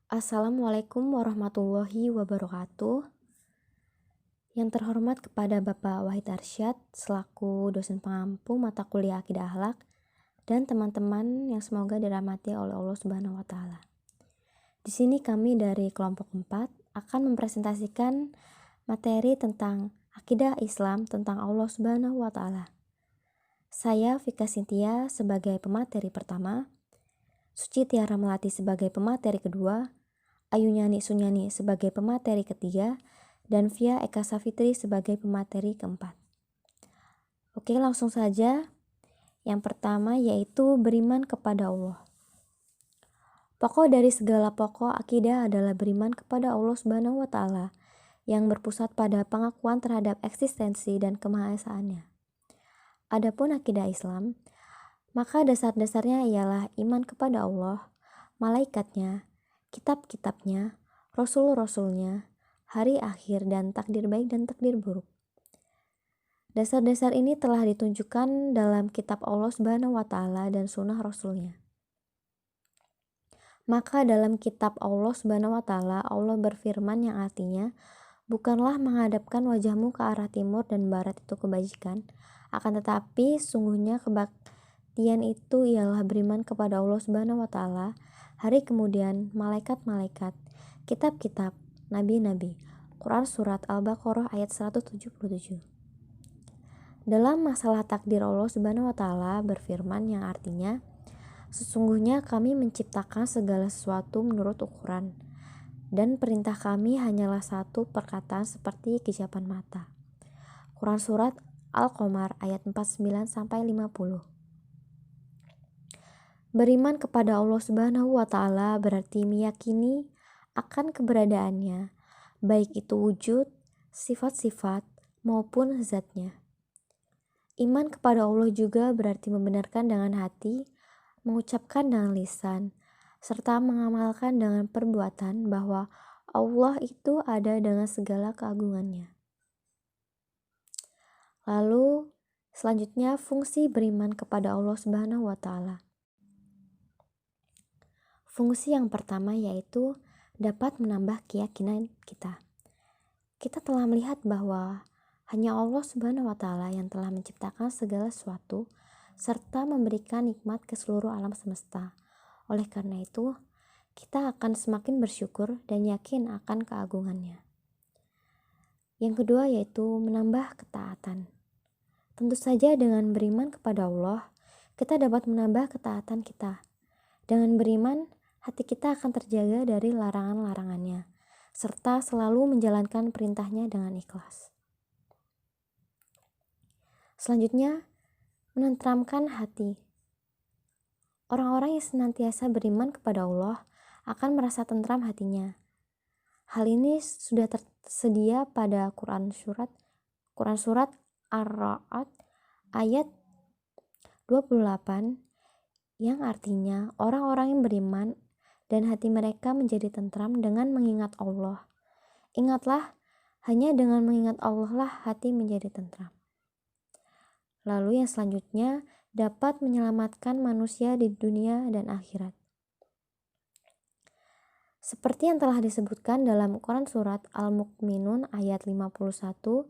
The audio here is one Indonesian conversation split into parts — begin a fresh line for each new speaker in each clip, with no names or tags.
Assalamualaikum warahmatullahi wabarakatuh. Yang terhormat kepada Bapak Wahid Arsyad selaku dosen pengampu mata kuliah Akidah Akhlak dan teman-teman yang semoga dirahmati oleh Allah Subhanahu wa taala. Di sini kami dari kelompok 4 akan mempresentasikan materi tentang akidah Islam tentang Allah Subhanahu wa taala. Saya Vika Sintia sebagai pemateri pertama, Suci Tiara Melati sebagai pemateri kedua, Ayu Nyani Sunyani sebagai pemateri ketiga, dan Via Eka Safitri sebagai pemateri keempat. Oke, langsung saja. Yang pertama yaitu beriman kepada Allah. Pokok dari segala pokok akidah adalah beriman kepada Allah Subhanahu wa taala yang berpusat pada pengakuan terhadap eksistensi dan kemahaesaannya. Adapun akidah Islam, maka dasar-dasarnya ialah iman kepada Allah, malaikatnya, kitab-kitabnya, rasul-rasulnya, hari akhir, dan takdir baik dan takdir buruk. Dasar-dasar ini telah ditunjukkan dalam kitab Allah Subhanahu wa taala dan sunnah Rasulnya. Maka dalam kitab Allah Subhanahu wa taala Allah berfirman yang artinya, bukanlah menghadapkan wajahmu ke arah timur dan barat itu kebajikan, akan tetapi sungguhnya kebaktian itu ialah beriman kepada Allah Subhanahu wa taala, hari kemudian, malaikat-malaikat, kitab-kitab, nabi-nabi. Quran Surat Al-Baqarah ayat 177. Dalam masalah takdir Allah Subhanahu wa taala berfirman yang artinya, sesungguhnya kami menciptakan segala sesuatu menurut ukuran, dan perintah kami hanyalah satu perkataan seperti kejapan mata. Quran Surat Al-Qamar ayat 49-50. Beriman kepada Allah Subhanahu wa taala berarti meyakini akan keberadaannya, baik itu wujud, sifat-sifat maupun zatnya. Iman kepada Allah juga berarti membenarkan dengan hati, mengucapkan dengan lisan, serta mengamalkan dengan perbuatan bahwa Allah itu ada dengan segala keagungannya. Lalu selanjutnya fungsi beriman kepada Allah Subhanahu wa taala. Fungsi yang pertama yaitu dapat menambah keyakinan kita. Kita telah melihat bahwa hanya Allah Subhanahu wa taala yang telah menciptakan segala sesuatu serta memberikan nikmat ke seluruh alam semesta. Oleh karena itu, kita akan semakin bersyukur dan yakin akan keagungannya. Yang kedua yaitu menambah ketaatan. Tentu saja dengan beriman kepada Allah, kita dapat menambah ketaatan kita. Dengan beriman, hati kita akan terjaga dari larangan-larangannya, serta selalu menjalankan perintahnya dengan ikhlas. Selanjutnya, menenteramkan hati. Orang-orang yang senantiasa beriman kepada Allah akan merasa tentram hatinya. Hal ini sudah tersedia pada Quran Surat Ar-Ra'd ayat 28 yang artinya orang-orang yang beriman dan hati mereka menjadi tentram dengan mengingat Allah. Ingatlah, hanya dengan mengingat Allah lah hati menjadi tentram. Lalu yang selanjutnya dapat menyelamatkan manusia di dunia dan akhirat. Seperti yang telah disebutkan dalam Quran Surat Al-Mu'minun ayat 51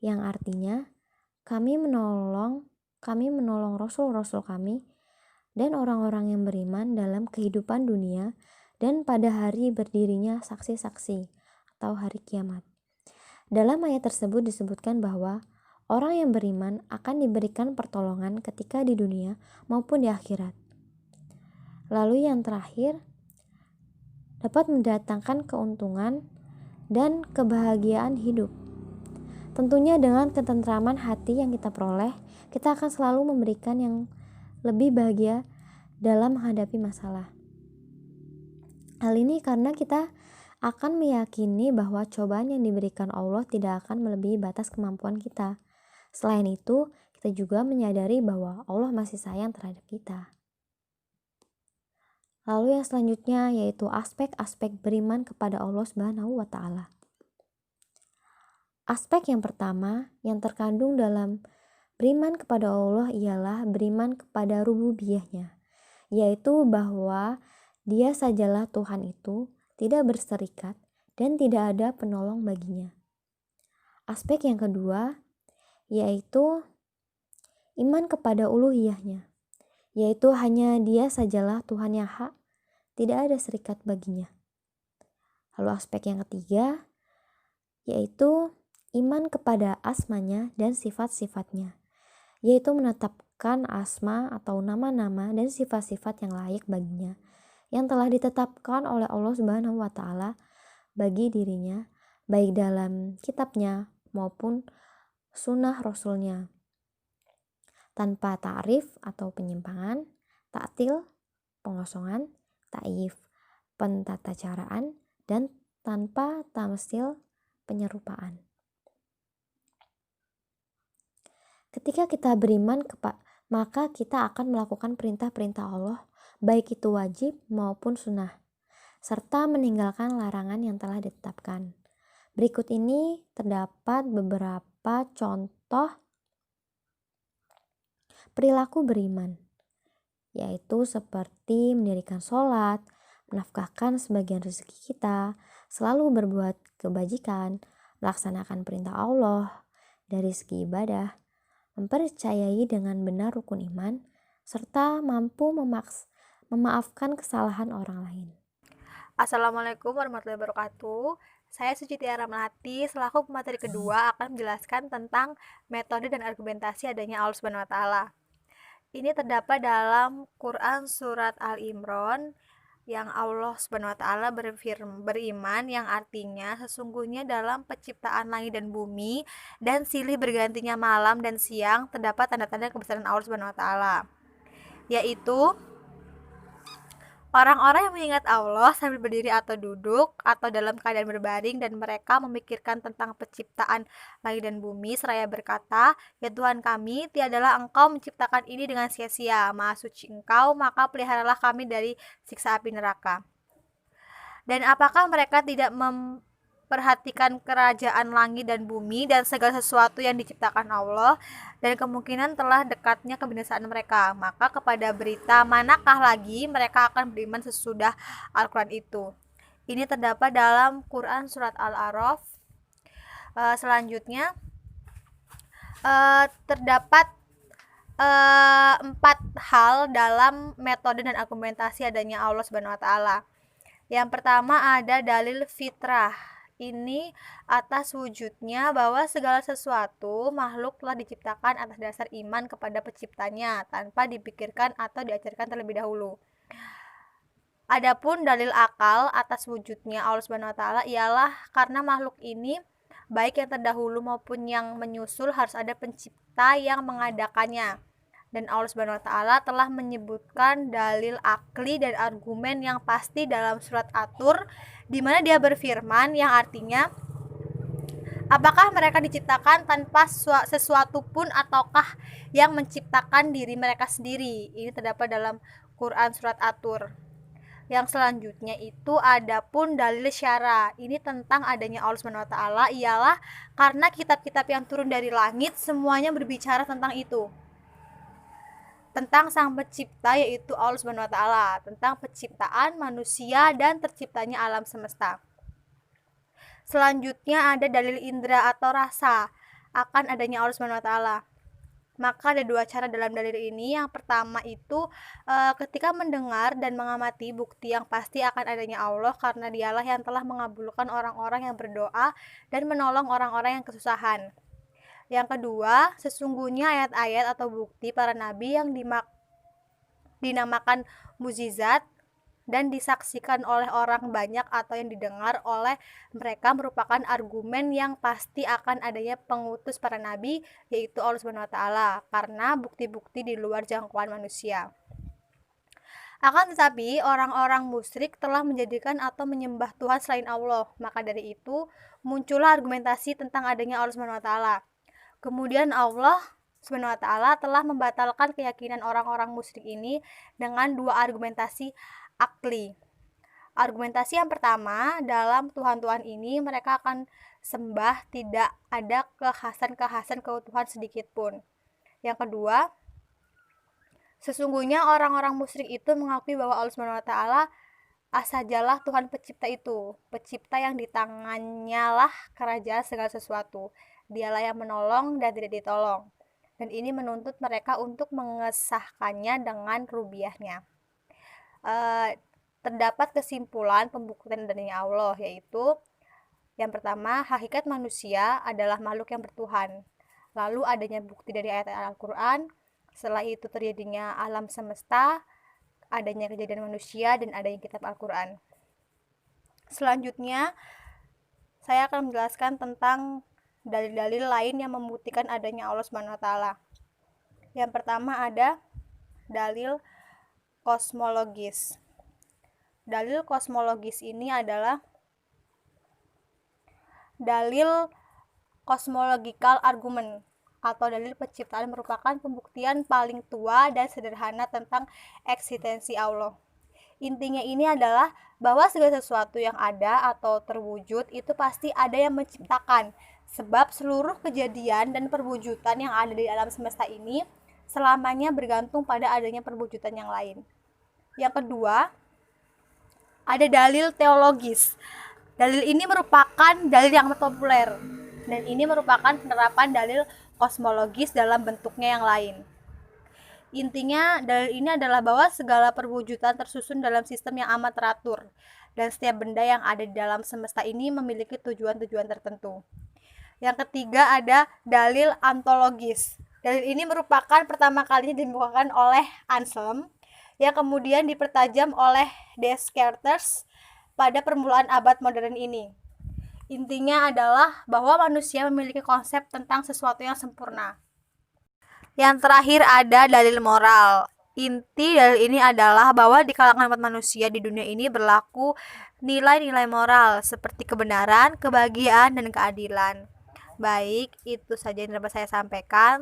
yang artinya kami menolong rasul-rasul kami dan orang-orang yang beriman dalam kehidupan dunia dan pada hari berdirinya saksi-saksi atau hari kiamat. Dalam ayat tersebut disebutkan bahwa orang yang beriman akan diberikan pertolongan ketika di dunia maupun di akhirat. Lalu yang terakhir, dapat mendatangkan keuntungan dan kebahagiaan hidup. Tentunya dengan ketentraman hati yang kita peroleh, kita akan selalu memberikan yang lebih bahagia dalam menghadapi masalah. Hal ini karena kita akan meyakini bahwa cobaan yang diberikan Allah tidak akan melebihi batas kemampuan kita. Selain itu, kita juga menyadari bahwa Allah masih sayang terhadap kita. Lalu yang selanjutnya yaitu aspek-aspek beriman kepada Allah Subhanahu wa taala. Aspek yang pertama yang terkandung dalam beriman kepada Allah ialah beriman kepada rububiyahnya, yaitu bahwa Dia sajalah Tuhan itu, tidak berserikat, dan tidak ada penolong baginya. Aspek yang kedua yaitu iman kepada uluhiyahnya, yaitu hanya Dia sajalah Tuhan yang hak, tidak ada serikat baginya. Lalu aspek yang ketiga yaitu iman kepada asmanya dan sifat-sifatnya, yaitu menetapkan asma atau nama-nama dan sifat-sifat yang layak baginya, yang telah ditetapkan oleh Allah Subhanahu wa Ta'ala bagi dirinya, baik dalam kitabnya maupun sunnah Rasulnya, tanpa ta'rif atau penyimpangan, ta'til, pengosongan, ta'if, pentatacaraan, dan tanpa tamsil, penyerupaan. Ketika kita beriman maka kita akan melakukan perintah-perintah Allah, baik itu wajib maupun sunnah, serta meninggalkan larangan yang telah ditetapkan. Berikut ini terdapat beberapa contoh perilaku beriman, yaitu seperti mendirikan sholat, menafkahkan sebagian rezeki kita, selalu berbuat kebajikan, melaksanakan perintah Allah dari segi ibadah, mempercayai dengan benar rukun iman, serta mampu memaafkan kesalahan orang lain.
Assalamualaikum warahmatullahi wabarakatuh. Saya Suci Tiara Melati, selaku pemateri kedua akan menjelaskan tentang metode dan argumentasi adanya Allah Subhanahu wa Ta'ala. Ini terdapat dalam Quran Surat Al-Imran yang Allah Subhanahu wa Ta'ala beriman, yang artinya sesungguhnya dalam penciptaan langit dan bumi dan silih bergantinya malam dan siang terdapat tanda-tanda kebesaran Allah Subhanahu wa Ta'ala, yaitu orang-orang yang mengingat Allah sambil berdiri atau duduk atau dalam keadaan berbaring, dan mereka memikirkan tentang penciptaan langit dan bumi seraya berkata, "Ya Tuhan kami, tiadalah Engkau menciptakan ini dengan sia-sia. Maha suci Engkau, maka peliharalah kami dari siksa api neraka." Dan apakah mereka tidak memperhatikan kerajaan langit dan bumi dan segala sesuatu yang diciptakan Allah, dan kemungkinan telah dekatnya kebinasaan mereka? Maka kepada berita manakah lagi mereka akan beriman sesudah Al-Quran itu? Ini terdapat dalam Quran Surat Al-A'raf. Selanjutnya terdapat 4 hal dalam metode dan argumentasi adanya Allah Subhanahu wa Ta'ala. Yang pertama ada dalil fitrah. Ini atas wujudnya bahwa segala sesuatu makhluk telah diciptakan atas dasar iman kepada penciptanya tanpa dipikirkan atau diajarkan terlebih dahulu. Adapun dalil akal atas wujudnya Allah Subhanahu wa Ta'ala ialah karena makhluk ini baik yang terdahulu maupun yang menyusul harus ada pencipta yang mengadakannya. Dan Allah Subhanahu wa Ta'ala telah menyebutkan dalil akli dan argumen yang pasti dalam surat At-Tur, di mana Dia berfirman yang artinya, apakah mereka diciptakan tanpa sesuatu pun, ataukah yang menciptakan diri mereka sendiri? Ini terdapat dalam Quran surat At-Tur. Yang selanjutnya itu adapun dalil syara. Ini tentang adanya Allah Subhanahu wa Ta'ala ialah karena kitab-kitab yang turun dari langit semuanya berbicara tentang itu, tentang sang pencipta, yaitu Allah Subhanahu wa Ta'ala, tentang penciptaan manusia dan terciptanya alam semesta. Selanjutnya ada dalil indera atau rasa akan adanya Allah Subhanahu wa Ta'ala. Maka ada 2 cara dalam dalil ini. Yang pertama itu ketika mendengar dan mengamati bukti yang pasti akan adanya Allah, karena Dialah yang telah mengabulkan orang-orang yang berdoa dan menolong orang-orang yang kesusahan. Yang kedua, sesungguhnya ayat-ayat atau bukti para nabi yang dinamakan mukjizat dan disaksikan oleh orang banyak atau yang didengar oleh mereka merupakan argumen yang pasti akan adanya pengutus para nabi, yaitu Allah Subhanahu wa Ta'ala, karena bukti-bukti di luar jangkauan manusia. Akan tetapi orang-orang musyrik telah menjadikan atau menyembah Tuhan selain Allah. Maka dari itu muncullah argumentasi tentang adanya Allah Subhanahu wa Ta'ala. Kemudian Allah Subhanahu wa Ta'ala telah membatalkan keyakinan orang-orang musyrik ini dengan 2 argumentasi akli. Argumentasi yang pertama, dalam Tuhan-Tuhan ini mereka akan sembah tidak ada kekhasan keutuhan sedikit pun. Yang kedua, sesungguhnya orang-orang musyrik itu mengakui bahwa Allah Subhanahu wa Ta'ala Sajalah Tuhan pencipta itu, pencipta yang di tangannya lah kerajaan segala sesuatu. Dialah yang menolong dan tidak ditolong. Dan ini menuntut mereka untuk mengesahkannya dengan rubiahnya. Terdapat kesimpulan pembuktian dari Allah, yaitu yang pertama, hakikat manusia adalah makhluk yang bertuhan. Lalu adanya bukti dari ayat Al-Quran, setelah itu terjadinya alam semesta, adanya kejadian manusia, dan adanya kitab Al-Quran. Selanjutnya, saya akan menjelaskan tentang dalil-dalil lain yang membuktikan adanya Allah Subhanahu wa taala. Yang pertama ada dalil kosmologis. Dalil kosmologis ini adalah dalil cosmological argument atau dalil penciptaan, merupakan pembuktian paling tua dan sederhana tentang eksistensi Allah. Intinya ini adalah bahwa segala sesuatu yang ada atau terwujud itu pasti ada yang menciptakan, sebab seluruh kejadian dan perwujudan yang ada di alam semesta ini selamanya bergantung pada adanya perwujudan yang lain. Yang kedua, ada dalil teologis. Dalil ini merupakan dalil yang populer, dan ini merupakan penerapan dalil kosmologis dalam bentuknya yang lain. Intinya, dalil ini adalah bahwa segala perwujudan tersusun dalam sistem yang amat teratur, dan setiap benda yang ada di dalam semesta ini memiliki tujuan-tujuan tertentu. Yang ketiga ada dalil ontologis. Dalil ini merupakan pertama kalinya dikemukakan oleh Anselm, yang kemudian dipertajam oleh Descartes pada permulaan abad modern ini. Intinya adalah bahwa manusia memiliki konsep tentang sesuatu yang sempurna. Yang terakhir ada dalil moral. Inti dalil ini adalah bahwa di kalangan umat manusia di dunia ini berlaku nilai-nilai moral seperti kebenaran, kebahagiaan, dan keadilan. Baik, itu saja yang dapat saya sampaikan.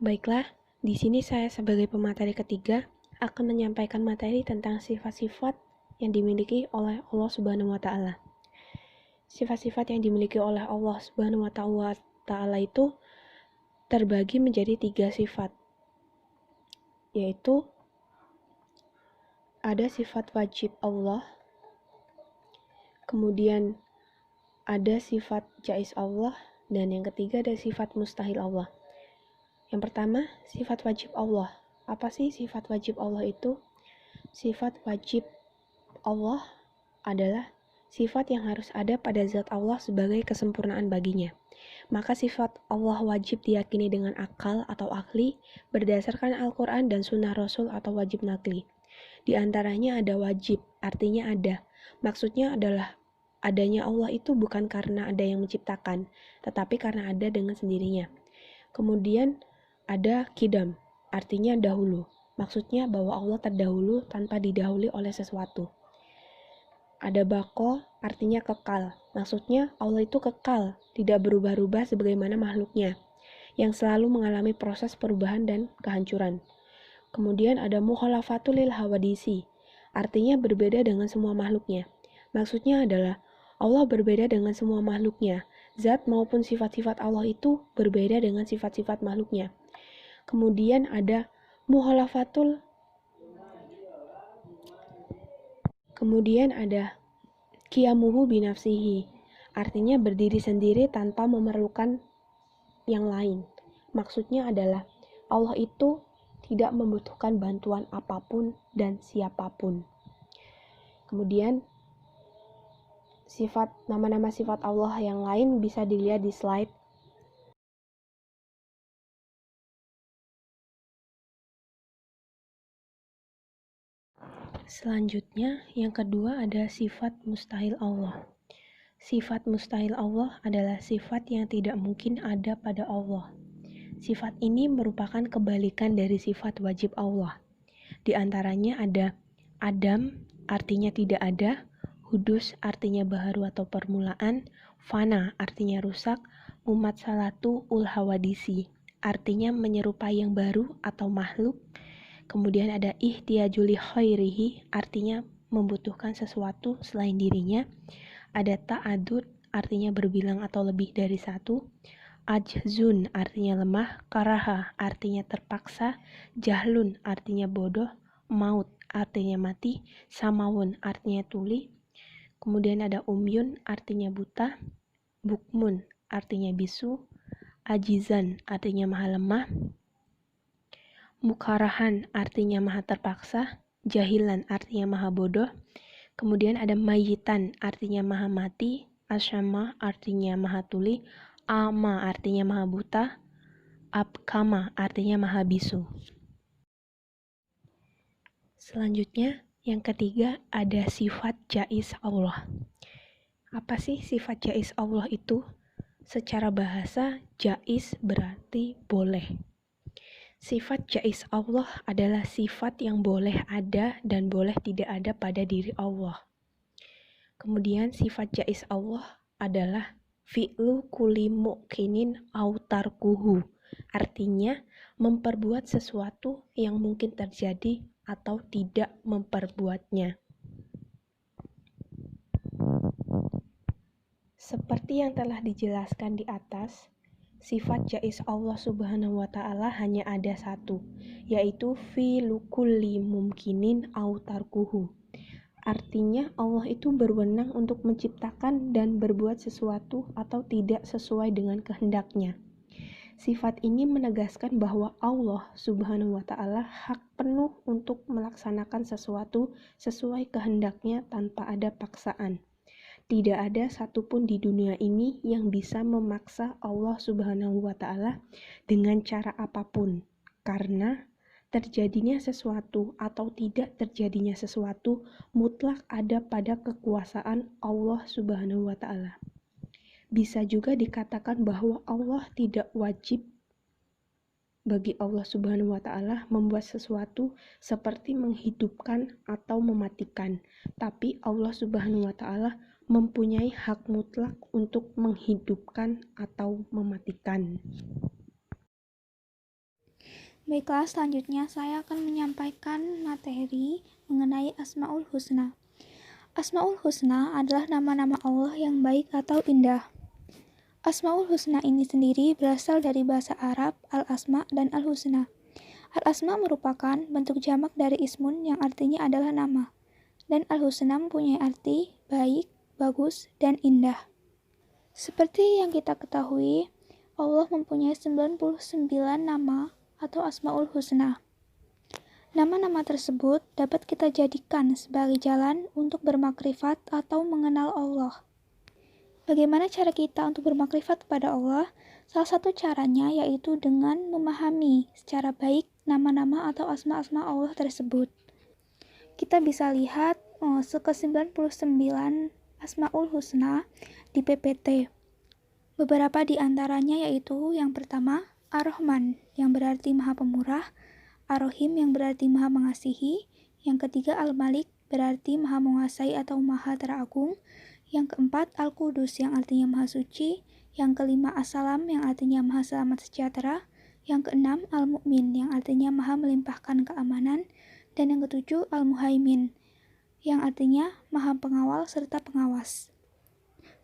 Baiklah, di sini saya sebagai pemateri ketiga akan menyampaikan materi tentang sifat-sifat yang dimiliki oleh Allah Subhanahu wa taala. Sifat-sifat yang dimiliki oleh Allah Subhanahu wa taala itu terbagi menjadi 3 sifat, yaitu ada sifat wajib Allah, kemudian ada sifat jaiz Allah, dan yang ketiga ada sifat mustahil Allah. Yang pertama, sifat wajib Allah. Apa sih sifat wajib Allah itu? Sifat wajib Allah adalah sifat yang harus ada pada zat Allah sebagai kesempurnaan baginya. Maka sifat Allah wajib diyakini dengan akal atau akli berdasarkan Al-Quran dan Sunnah Rasul atau wajib nakli. Di antaranya ada wajib, artinya ada. Maksudnya adalah adanya Allah itu bukan karena ada yang menciptakan, tetapi karena ada dengan sendirinya. Kemudian ada kidam, artinya dahulu. Maksudnya bahwa Allah terdahulu tanpa didahului oleh sesuatu. Ada bako, artinya kekal. Maksudnya Allah itu kekal, tidak berubah-ubah sebagaimana makhluknya, yang selalu mengalami proses perubahan dan kehancuran. Kemudian ada mukhalafatul lil hawadisi, artinya berbeda dengan semua makhluknya. Maksudnya adalah Allah berbeda dengan semua makhluknya. Zat maupun sifat-sifat Allah itu berbeda dengan sifat-sifat makhluknya. Kemudian ada mukhalafatul. Kemudian ada qiyamuhu binafsihi, artinya berdiri sendiri tanpa memerlukan yang lain. Maksudnya adalah Allah itu tidak membutuhkan bantuan apapun dan siapapun. Kemudian nama-nama sifat Allah yang lain bisa dilihat di slide. Selanjutnya, yang kedua ada sifat mustahil Allah. Sifat mustahil Allah adalah sifat yang tidak mungkin ada pada Allah. Sifat ini merupakan kebalikan dari sifat wajib Allah. Di antaranya ada Adam, artinya tidak ada, hudus, artinya baharu atau permulaan, fana, artinya rusak, umat salatu ul hawadisi, artinya menyerupai yang baru atau makhluk. Kemudian ada ihtiyajuli khairihi, artinya membutuhkan sesuatu selain dirinya. Ada ta'adud, artinya berbilang atau lebih dari satu. Ajzun, artinya lemah. Karaha, artinya terpaksa. Jahlun, artinya bodoh. Maut, artinya mati, samawun artinya tuli, kemudian ada umyun artinya buta, bukmun artinya bisu, ajizan artinya maha lemah, mukarahan artinya maha terpaksa, jahilan artinya maha bodoh, kemudian ada mayitan artinya maha mati, asyama artinya maha tuli, ama artinya maha buta, abkama artinya maha bisu. Selanjutnya, yang ketiga ada sifat jaiz Allah. Apa sih sifat jaiz Allah itu? Secara bahasa, jaiz berarti boleh. Sifat jaiz Allah adalah sifat yang boleh ada dan boleh tidak ada pada diri Allah. Kemudian sifat jaiz Allah adalah fi'lu kulli mu'kinin au tarkuhu. Artinya, memperbuat sesuatu yang mungkin terjadi atau tidak memperbuatnya. Seperti yang telah dijelaskan di atas, sifat jaiz Allah Subhanahu wa Ta'ala hanya ada satu, yaitu fi'lu kulli mumkinin au tarkuhu. Artinya Allah itu berwenang untuk menciptakan dan berbuat sesuatu atau tidak sesuai dengan kehendaknya. Sifat ini menegaskan bahwa Allah Subhanahu wa Ta'ala hak penuh untuk melaksanakan sesuatu sesuai kehendaknya tanpa ada paksaan. Tidak ada satupun di dunia ini yang bisa memaksa Allah Subhanahu wa Ta'ala dengan cara apapun, karena terjadinya sesuatu atau tidak terjadinya sesuatu mutlak ada pada kekuasaan Allah Subhanahu wa Ta'ala. Bisa juga dikatakan bahwa Allah tidak wajib bagi Allah Subhanahu wa Ta'ala membuat sesuatu seperti menghidupkan atau mematikan, tapi Allah Subhanahu wa Ta'ala mempunyai hak mutlak untuk menghidupkan atau mematikan.
Baiklah, selanjutnya saya akan menyampaikan materi mengenai Asmaul Husna. Asmaul Husna adalah nama-nama Allah yang baik atau indah. Asmaul Husna ini sendiri berasal dari bahasa Arab al-asma dan al-husna. Al-asma merupakan bentuk jamak dari ismun yang artinya adalah nama, dan al-husna mempunyai arti baik, bagus, dan indah. Seperti yang kita ketahui, Allah mempunyai 99 nama atau Asmaul Husna. Nama-nama tersebut dapat kita jadikan sebagai jalan untuk bermakrifat atau mengenal Allah. Bagaimana cara kita untuk bermakrifat kepada Allah? Salah satu caranya yaitu dengan memahami secara baik nama-nama atau asma-asma Allah tersebut. Kita bisa lihat ke-99 Asmaul Husna di PPT. Beberapa di antaranya yaitu yang pertama, Ar-Rahman yang berarti Maha Pemurah, Ar-Rahim yang berarti Maha Mengasihi, yang ketiga Al-Malik berarti Maha Menguasai atau Maha Teragung, yang keempat Al-Qudus yang artinya Maha Suci, yang kelima As-Salam yang artinya Maha Selamat Sejahtera, yang keenam Al-Mu'min yang artinya Maha Melimpahkan Keamanan, dan yang ketujuh Al-Muhaimin yang artinya Maha Pengawal serta Pengawas.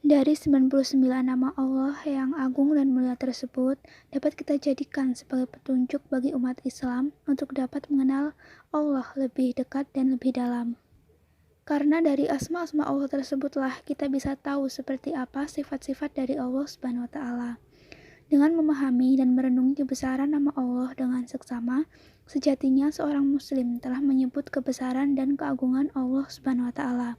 Dari 99 nama Allah yang agung dan mulia tersebut dapat kita jadikan sebagai petunjuk bagi umat Islam untuk dapat mengenal Allah lebih dekat dan lebih dalam. Karena dari asma-asma Allah tersebutlah kita bisa tahu seperti apa sifat-sifat dari Allah Subhanahu wa Ta'ala. Dengan memahami dan merenungi kebesaran nama Allah dengan seksama, sejatinya seorang muslim telah menyebut kebesaran dan keagungan Allah Subhanahu wa Ta'ala.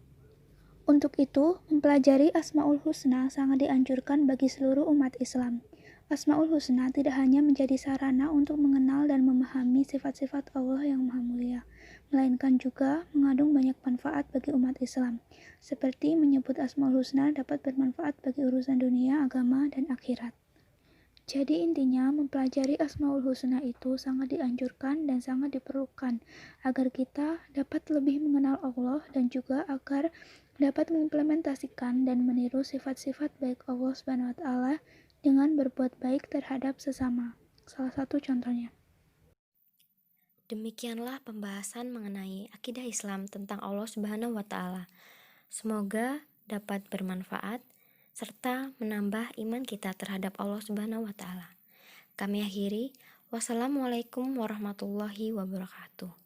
Untuk itu, mempelajari Asmaul Husna sangat dianjurkan bagi seluruh umat Islam. Asmaul Husna tidak hanya menjadi sarana untuk mengenal dan memahami sifat-sifat Allah yang Maha Mulia, melainkan juga mengandung banyak manfaat bagi umat Islam, seperti menyebut Asmaul Husna dapat bermanfaat bagi urusan dunia, agama, dan akhirat. Jadi intinya, mempelajari Asmaul Husna itu sangat dianjurkan dan sangat diperlukan agar kita dapat lebih mengenal Allah dan juga agar dapat mengimplementasikan dan meniru sifat-sifat baik Allah Subhanahu wa Ta'ala dengan berbuat baik terhadap sesama. Salah satu contohnya.
Demikianlah pembahasan mengenai akidah Islam tentang Allah Subhanahu wa Ta'ala. Semoga dapat bermanfaat serta menambah iman kita terhadap Allah Subhanahu wa Ta'ala. Kami akhiri, wassalamualaikum warahmatullahi wabarakatuh.